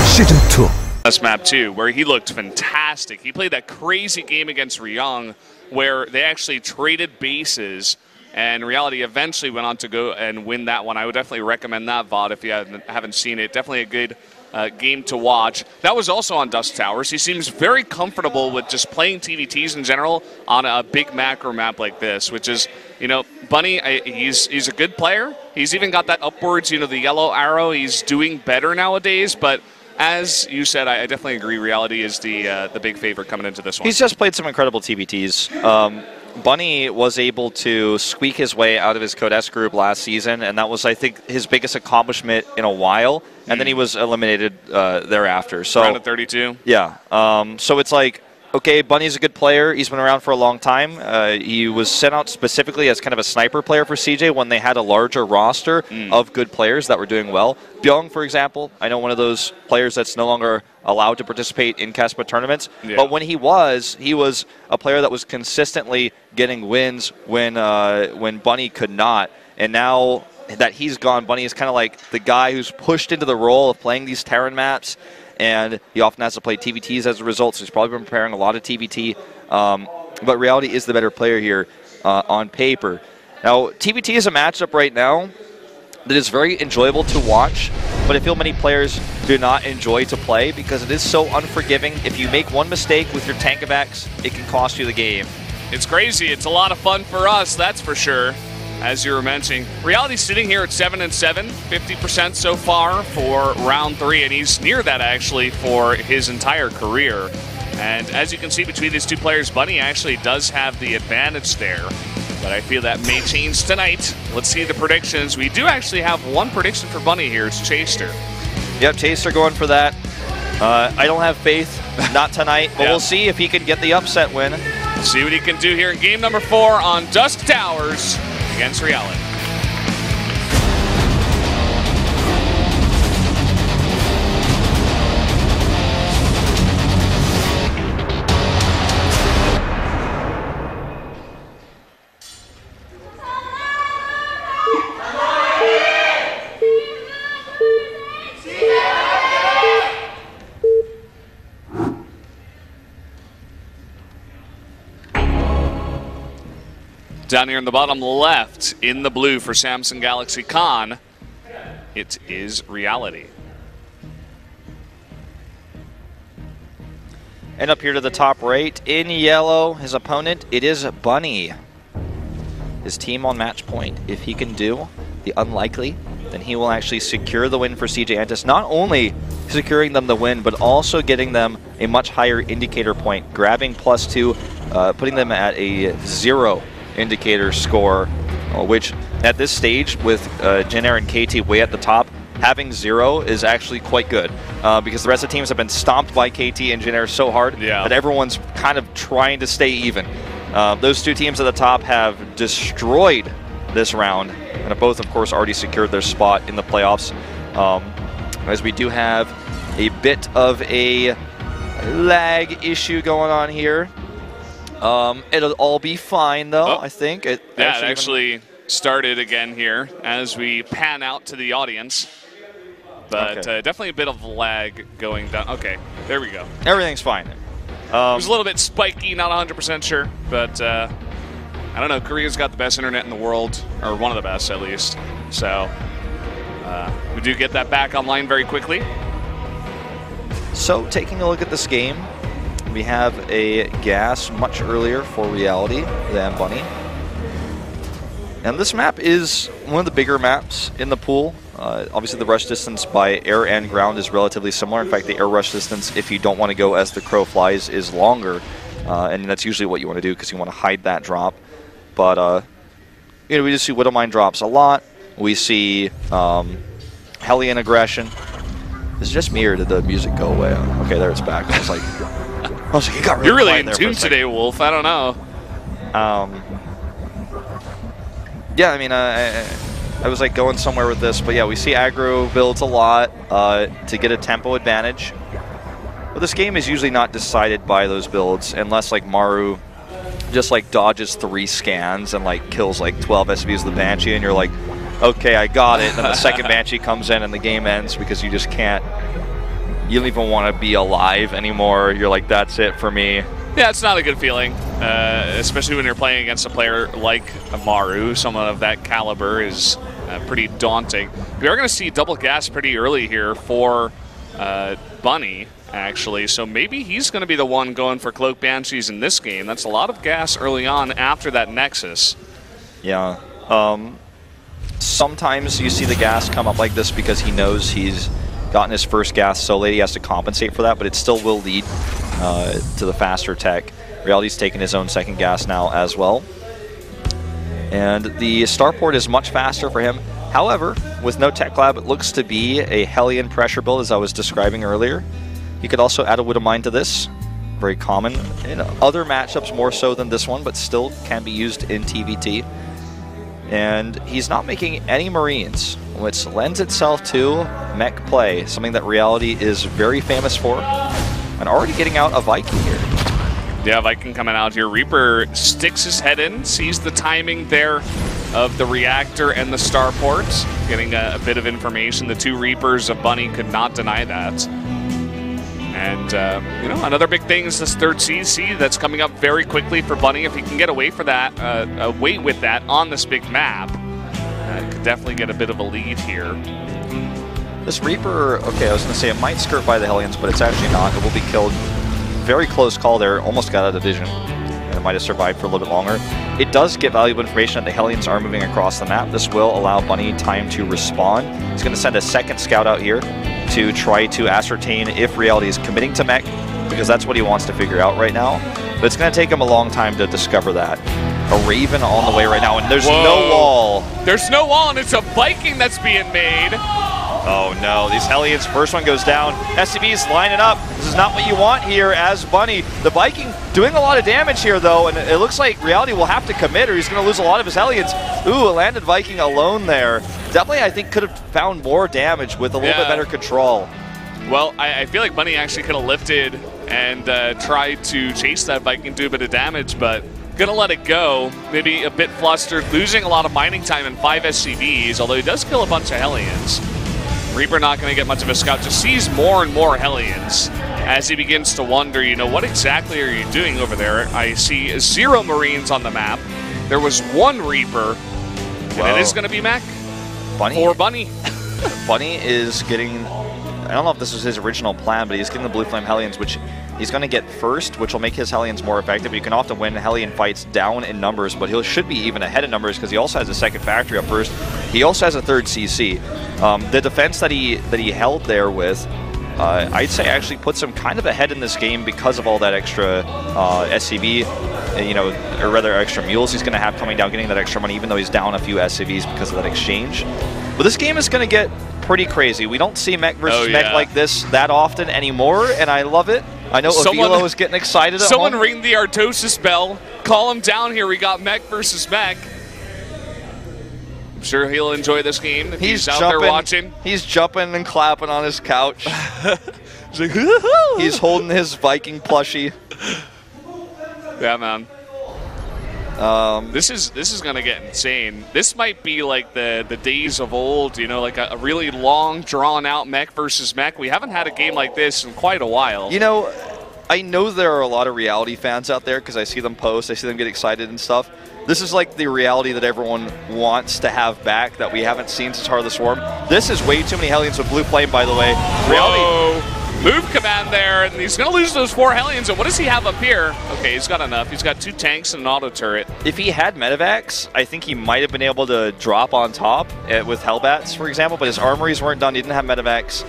Season 2. This map too, where he looked fantastic. He played that crazy game against Ryung where they actually traded bases, and Reality eventually went on to go and win that one. I would definitely recommend that VOD if you haven't seen it. Definitely a good game to watch. That was also on Dusk Towers. He seems very comfortable with just playing TVTs in general on a big macro map like this, which is, you know, Bunny, he's a good player. He's even got that upwards, you know, the yellow arrow. He's doing better nowadays, but as you said, I definitely agree. Reality is the big favorite coming into this one. He's just played some incredible TVTs. Bunny was able to squeak his way out of his Code S group last season, and that was, I think, his biggest accomplishment in a while. And then he was eliminated thereafter. So round of 32. Yeah. So it's like, okay, Bunny's a good player. He's been around for a long time. He was sent out specifically as kind of a sniper player for CJ when they had a larger roster of good players that were doing well. Byung, for example, I know one of those players that's no longer allowed to participate in KESPA tournaments. Yeah. But when he was a player that was consistently getting wins when Bunny could not. And now that he's gone, Bunny is kind of like the guy who's pushed into the role of playing these Terran maps. And he often has to play TVTs as a result, so he's probably been preparing a lot of TVT. But Reality is the better player here on paper. Now, TVT is a matchup right now that is very enjoyable to watch, but I feel many players do not enjoy to play because it is so unforgiving. If you make one mistake with your tank of X, it can cost you the game. It's crazy. It's a lot of fun for us, that's for sure. As you were mentioning, Reality's sitting here at 7-7, 50% so far for round 3, and he's near that actually for his entire career. And as you can see between these two players, Bunny actually does have the advantage there, but I feel that may change tonight. Let's see the predictions. We do actually have one prediction for Bunny here. It's Chaster. Yep, Chaster going for that. I don't have faith, not tonight, but we'll see if he can get the upset win. See what he can do here in game number 4 on Dusk Towers against Reality. Down here in the bottom left, in the blue for Samsung Galaxy Con, it is Reality. And up here to the top right, in yellow, his opponent, it is Bunny. His team on match point. If he can do the unlikely, then he will actually secure the win for CJ Entus. Not only securing them the win, but also getting them a much higher indicator point, grabbing +2, putting them at a 0 indicator score, which at this stage with Jin-Air and KT way at the top, having 0 is actually quite good because the rest of the teams have been stomped by KT and Jin-Air so hard that everyone's kind of trying to stay even. Those two teams at the top have destroyed this round and have both, of course, already secured their spot in the playoffs. As we do have a bit of a lag issue going on here. It'll all be fine, though, I think. It actually started again here as we pan out to the audience. But definitely a bit of lag going down. Okay, there we go. Everything's fine. It was a little bit spiky, not 100% sure. But I don't know, Korea's got the best internet in the world, or one of the best at least. So we do get that back online very quickly. So taking a look at this game, we have a gas much earlier for Reality than Bunny. And this map is one of the bigger maps in the pool. Obviously the rush distance by air and ground is relatively similar. In fact, the air rush distance, if you don't want to go as the crow flies, is longer. And that's usually what you want to do because you want to hide that drop. But you know, we just see Widowmine drops a lot. We see Hellion aggression. Is it just me or did the music go away? Okay, there it's back. I was like, you got really You're really in tune today, Wolf. I don't know. Yeah, I mean, I was like going somewhere with this, but yeah, we see aggro builds a lot to get a tempo advantage. But this game is usually not decided by those builds unless like Maru just like dodges 3 scans and like kills like 12 SBs with the Banshee, and you're like, okay, I got it. Then the second Banshee comes in and the game ends because you just can't. You don't even want to be alive anymore. You're like, that's it for me. Yeah, it's not a good feeling, especially when you're playing against a player like Maru. Someone of that caliber is pretty daunting. We are going to see double gas pretty early here for Bunny, actually. So maybe he's going to be the one going for Cloak Banshees in this game. That's a lot of gas early on after that Nexus. Yeah. Sometimes you see the gas come up like this because he knows he's gotten his first gas so late he has to compensate for that, but it still will lead to the faster tech. Reality's taking his own second gas now as well. And the starport is much faster for him. However, with no tech lab, it looks to be a Hellion pressure build, as I was describing earlier. You could also add a Widow Mine to this. Very common in other matchups, more so than this one, but still can be used in TVT. And he's not making any Marines, which lends itself to mech play, something that Reality is very famous for. And already getting out a Viking here. Yeah, Viking coming out here. Reaper sticks his head in, sees the timing there of the reactor and the starport. Getting a bit of information. The two Reapers of Bunny could not deny that. And, you know, another big thing is this third CC that's coming up very quickly for Bunny. If he can get away with that on this big map, could definitely get a bit of a lead here. This Reaper, okay, I was going to say it might skirt by the Hellions, but it's actually not. It will be killed. Very close call there. Almost got out of vision. And it might have survived for a little bit longer. It does get valuable information that the Hellions are moving across the map. This will allow Bunny time to respawn. He's going to send a second scout out here to try to ascertain if Reality is committing to mech, because that's what he wants to figure out right now. But it's going to take him a long time to discover that. A Raven on the way right now, and there's no wall. There's no wall, and it's a Viking that's being made. Oh no, these Hellions, first one goes down. SCV's lining up. This is not what you want here as Bunny. The Viking doing a lot of damage here though, and it looks like Reality will have to commit or he's going to lose a lot of his Hellions. Ooh, a landed Viking alone there. Definitely, I think, could have found more damage with a little bit better control. Well, I feel like Bunny actually could have lifted and tried to chase that Viking, do a bit of damage, but gonna let it go. Maybe a bit flustered, losing a lot of mining time in 5 SCVs, although he does kill a bunch of Hellions. Reaper not going to get much of a scout, just sees more and more Hellions as he begins to wonder, you know, what exactly are you doing over there? I see 0 Marines on the map. There was 1 Reaper, and it is going to be mech. Bunny? For Bunny. Bunny is getting, I don't know if this was his original plan, but he's getting the Blue Flame Hellions, which he's going to get first, which will make his Hellions more effective. You can often win Hellion fights down in numbers, but he should be even ahead in numbers because he also has a second factory up first. He also has a third CC. The defense that he held there with, I'd say actually puts him kind of ahead in this game because of all that extra SCV, you know, or rather extra mules he's going to have coming down, getting that extra money, even though he's down a few SCVs because of that exchange. But this game is going to get pretty crazy. We don't see mech versus mech like this that often anymore, and I love it. I know Avilo is getting excited at Someone home. ring the Artosis bell. Call him down here. We got mech versus mech. I'm sure he'll enjoy this game if he's out there watching. He's jumping and clapping on his couch. He's like, he's holding his Viking plushie. Yeah, man. This is gonna get insane. This might be like the days of old, you know, like a really long, drawn-out mech versus mech. We haven't had a game like this in quite a while. You know, I know there are a lot of Reality fans out there because I see them post, I see them get excited and stuff. This is like the Reality that everyone wants to have back that we haven't seen since Heart of the Swarm. This is way too many Hellions with Blue Flame, by the way. Reality. Move command there, and he's going to lose those 4 Hellions. And what does he have up here? Okay, he's got enough. He's got 2 tanks and an auto turret. If he had Medivacs, I think he might have been able to drop on top with Hellbats, for example, but his armories weren't done. He didn't have Medivacs.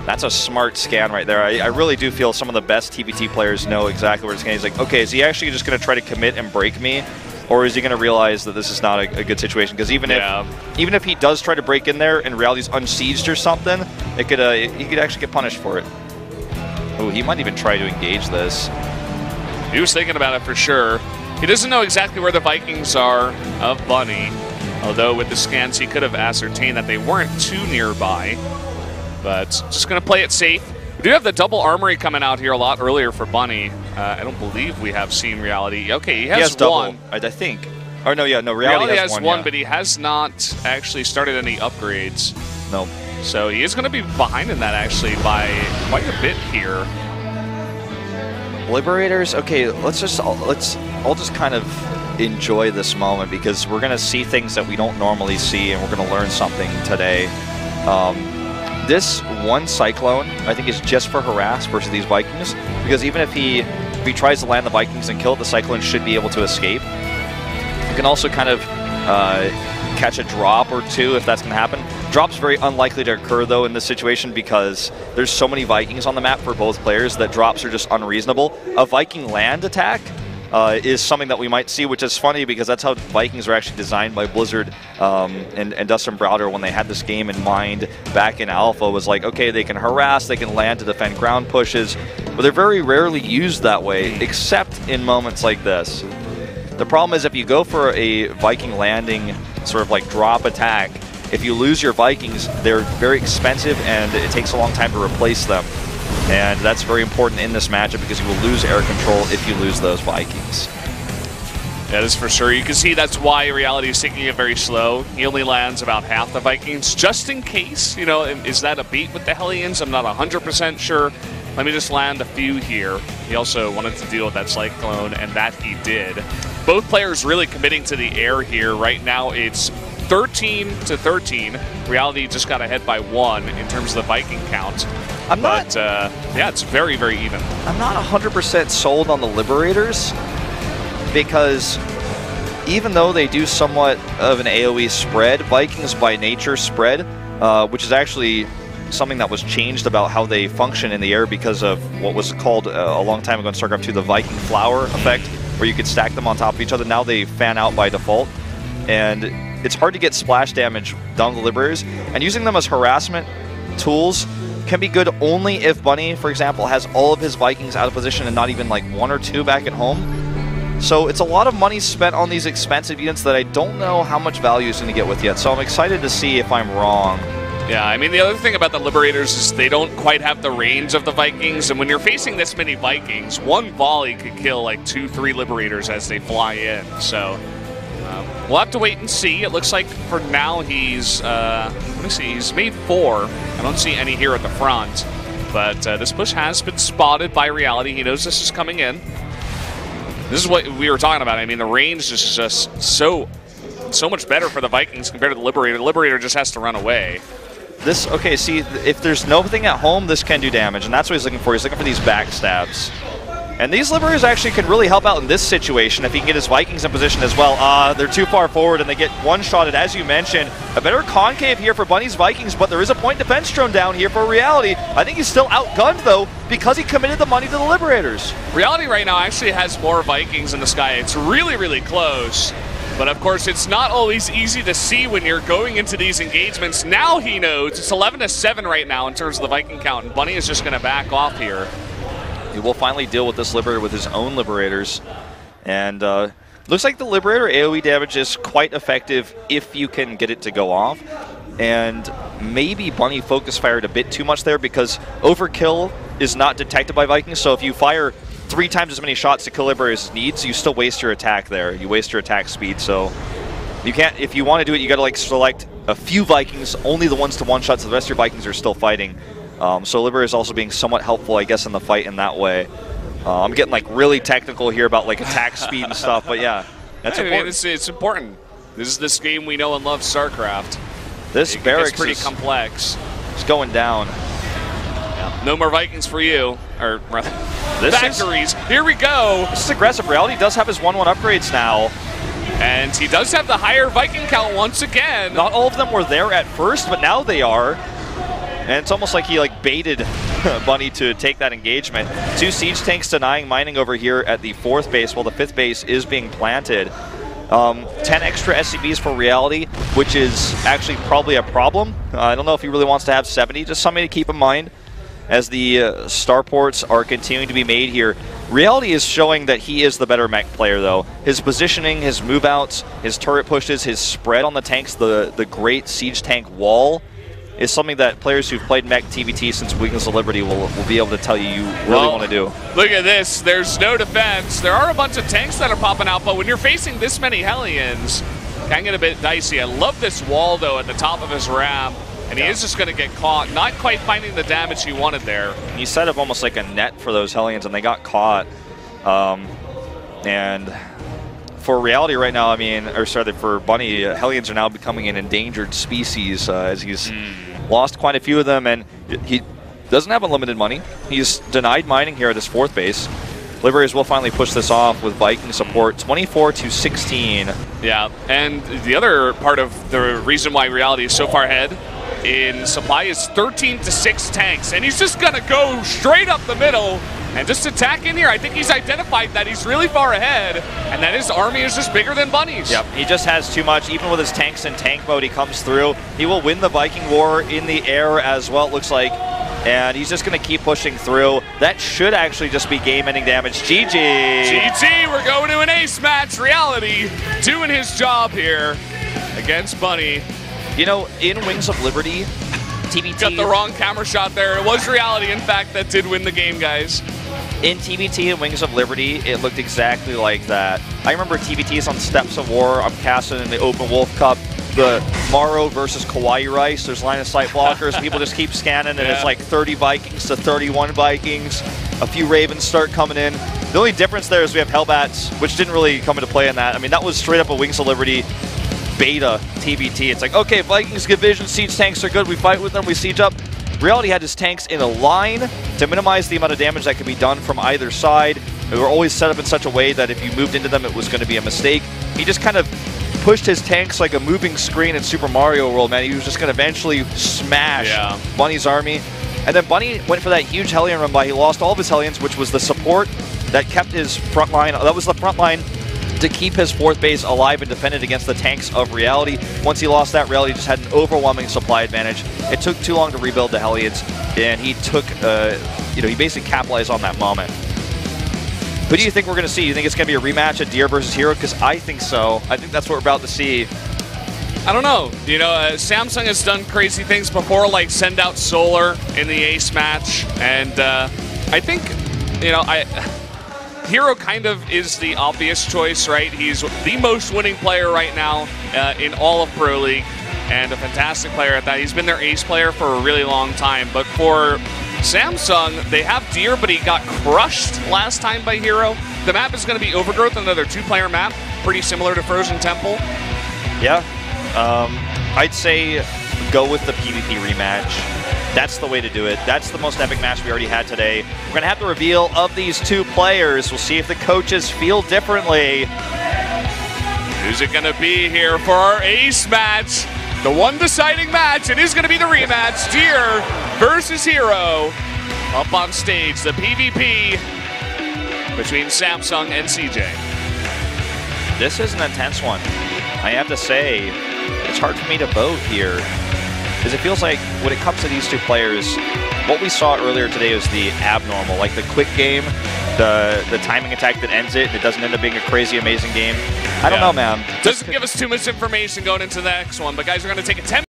That's a smart scan right there. I really do feel some of the best TVT players know exactly where it's going. He's like, okay, is he actually just going to try to commit and break me? Or is he going to realize that this is not a good situation? Because even if he does try to break in there and Reality's unsieged or something, he could actually get punished for it. Oh, he might even try to engage this. He was thinking about it for sure. He doesn't know exactly where the Vikings are of Bunny, although with the scans he could have ascertained that they weren't too nearby. But just going to play it safe. We do have the double armory coming out here a lot earlier for Bunny. I don't believe we have seen Reality. Okay, he has double, one. I think. Or no, yeah, no, Reality has one, yeah. but he has not actually started any upgrades. No. So he is going to be behind in that actually by quite a bit here. Liberators, okay, I'll just kind of enjoy this moment because we're going to see things that we don't normally see, and we're going to learn something today. This one Cyclone, I think, is just for harass versus these Vikings, because even if he tries to land the Vikings and kill it, the Cyclone should be able to escape. You can also kind of catch a drop or two if that's going to happen. Drop's very unlikely to occur, though, in this situation because there's so many Vikings on the map for both players that drops are just unreasonable. A Viking land attack is something that we might see, which is funny because that's how Vikings were actually designed by Blizzard and Dustin Browder when they had this game in mind back in Alpha. Was like, okay, they can harass, they can land to defend ground pushes, but they're very rarely used that way, except in moments like this. The problem is if you go for a Viking landing sort of like drop attack, if you lose your Vikings, they're very expensive and it takes a long time to replace them. And that's very important in this matchup because you will lose air control if you lose those Vikings. That is for sure. You can see that's why Reality is taking it very slow. He only lands about half the Vikings, just in case. You know, is that a beat with the Hellions? I'm not 100% sure. Let me just land a few here. He also wanted to deal with that Cyclone, and that he did. Both players really committing to the air here. Right now, it's 13-13. Reality just got ahead by 1 in terms of the Viking count. Yeah, it's very, very even. I'm not 100% sold on the Liberators because even though they do somewhat of an AoE spread, Vikings by nature spread, which is actually something that was changed about how they function in the air because of what was called a long time ago in Starcraft 2, the Viking flower effect, where you could stack them on top of each other. Now they fan out by default, and it's hard to get splash damage down the Liberators, and using them as harassment tools can be good only if Bunny, for example, has all of his Vikings out of position and not even like 1 or 2 back at home. So it's a lot of money spent on these expensive units that I don't know how much value is going to get with yet. So I'm excited to see if I'm wrong. Yeah, I mean, the other thing about the Liberators is they don't quite have the range of the Vikings, and when you're facing this many Vikings, one volley could kill like 2-3 Liberators as they fly in. So we'll have to wait and see. It looks like for now he's, let me see, he's made 4. I don't see any here at the front, but this push has been spotted by Reality. He knows this is coming in. This is what we were talking about. I mean, the range is just so much better for the Vikings compared to the Liberator. The Liberator just has to run away. This, okay, see, if there's nothing at home, this can do damage, and that's what he's looking for. He's looking for these backstabs. And these Liberators actually can really help out in this situation if he can get his Vikings in position as well. They're too far forward, and they get one-shotted, as you mentioned. A better concave here for Bunny's Vikings, but there is a point defense drone down here for Reality. I think he's still outgunned, though, because he committed the money to the Liberators. Reality right now actually has more Vikings in the sky. It's really, really close. But of course, it's not always easy to see when you're going into these engagements. Now he knows. It's 11-7 right now in terms of the Viking count, and Bunny is just going to back off here. He will finally deal with this Liberator with his own Liberators. And looks like the Liberator AoE damage is quite effective if you can get it to go off. And maybe Bunny focus fired a bit too much there because overkill is not detected by Vikings. So if you fire 3 times as many shots to kill Liberator's needs, you still waste your attack there. You waste your attack speed. So you can't, if you want to do it, you got to like select a few Vikings, only the ones to one-shot, so the rest of your Vikings are still fighting. So Liberator is also being somewhat helpful, I guess, in the fight in that way. I'm getting like really technical here about like attack speed and stuff, but yeah, that's important. It's important. This is this game we know and love, StarCraft. This barracks is pretty complex. It's going down. Yeah. No more Vikings for you, or rather, factories. Here we go. This is aggressive. Reality does have his 1-1 upgrades now. And he does have the higher Viking count once again. Not all of them were there at first, but now they are. And it's almost like he like baited Bunny to take that engagement. 2 siege tanks denying mining over here at the 4th base, while the 5th base is being planted. 10 extra SCVs for Reality, which is actually probably a problem. I don't know if he really wants to have 70, just something to keep in mind as the starports are continuing to be made here. Reality is showing that he is the better mech player, though. His positioning, his move outs, his turret pushes, his spread on the tanks, the great siege tank wall is something that players who've played mech TBT since Wings of Liberty will be able to tell you really want to do. Look at this. There's no defense. There are a bunch of tanks that are popping out, but when you're facing this many Hellions, can get a bit dicey. I love this wall, though, at the top of his ramp, and he is just going to get caught, not quite finding the damage he wanted there. He set up almost like a net for those Hellions, and they got caught. And for Reality right now, I mean, or sorry, for Bunny, Hellions are now becoming an endangered species as he's lost quite a few of them, and he doesn't have unlimited money. He's denied mining here at his 4th base. Liberators will finally push this off with Viking support, 24-16. Yeah, and the other part of the reason why Reality is so far ahead in supply is 13-6 tanks, and he's just gonna go straight up the middle and just attack in here. I think he's identified that he's really far ahead and that his army is just bigger than Bunny's. Yep, he just has too much. Even with his tanks in tank mode, he comes through. He will win the Viking War in the air as well, it looks like. And he's just going to keep pushing through. That should actually just be game-ending damage. GG! GG, we're going to an ace match. Reality doing his job here against Bunny. You know, in Wings of Liberty, TBT... Got the wrong camera shot there. It was Reality, in fact, that did win the game, guys. In TBT and Wings of Liberty, it looked exactly like that. I remember TBTs on Steps of War. I'm casting in the Open Wolf Cup. The Morrow versus Kawaii Rice. There's line of sight blockers. People just keep scanning, and it's like 30 Vikings to 31 Vikings. A few Ravens start coming in. The only difference there is we have Hellbats, which didn't really come into play in that. I mean, that was straight up a Wings of Liberty beta TBT. It's like, okay, Vikings get vision, siege tanks are good. We fight with them, we siege up. Reality had his tanks in a line to minimize the amount of damage that could be done from either side. They were always set up in such a way that if you moved into them, it was going to be a mistake. He just kind of pushed his tanks like a moving screen in Super Mario World, man. He was just going to eventually smash Bunny's army. And then Bunny went for that huge Hellion run by. He lost all of his Hellions, which was the support that kept his front line. That was the front line to keep his 4th base alive and defended against the tanks of Reality. Once he lost that, Reality just had an overwhelming supply advantage. It took too long to rebuild the Hellions, and he took, he basically capitalized on that moment. Who do you think we're going to see? You think it's going to be a rematch of Deer versus Hero? Because I think so. I think that's what we're about to see. I don't know. You know, Samsung has done crazy things before, like send out Solar in the ace match. And I think, Hero kind of is the obvious choice, right? He's the most winning player right now in all of Pro League, and a fantastic player at that. He's been their ace player for a really long time. But for Samsung, they have Deer, but he got crushed last time by Hero. The map is going to be Overgrowth, another 2-player map, pretty similar to Frozen Temple. Yeah, I'd say go with the PvP rematch. That's the way to do it. That's the most epic match we already had today. We're going to have the reveal of these 2 players. We'll see if the coaches feel differently. Who's it going to be here for our ace match? The one deciding match. It is going to be the rematch. Deer versus Hero. Up on stage, the PvP between Samsung and CJ. This is an intense one. I have to say, it's hard for me to vote here, because it feels like when it comes to these 2 players, what we saw earlier today is the abnormal, like the quick game, the timing attack that ends it, and it doesn't end up being a crazy, amazing game. I don't know, man. Doesn't give us too much information going into the next one, but guys, we're going to take a 10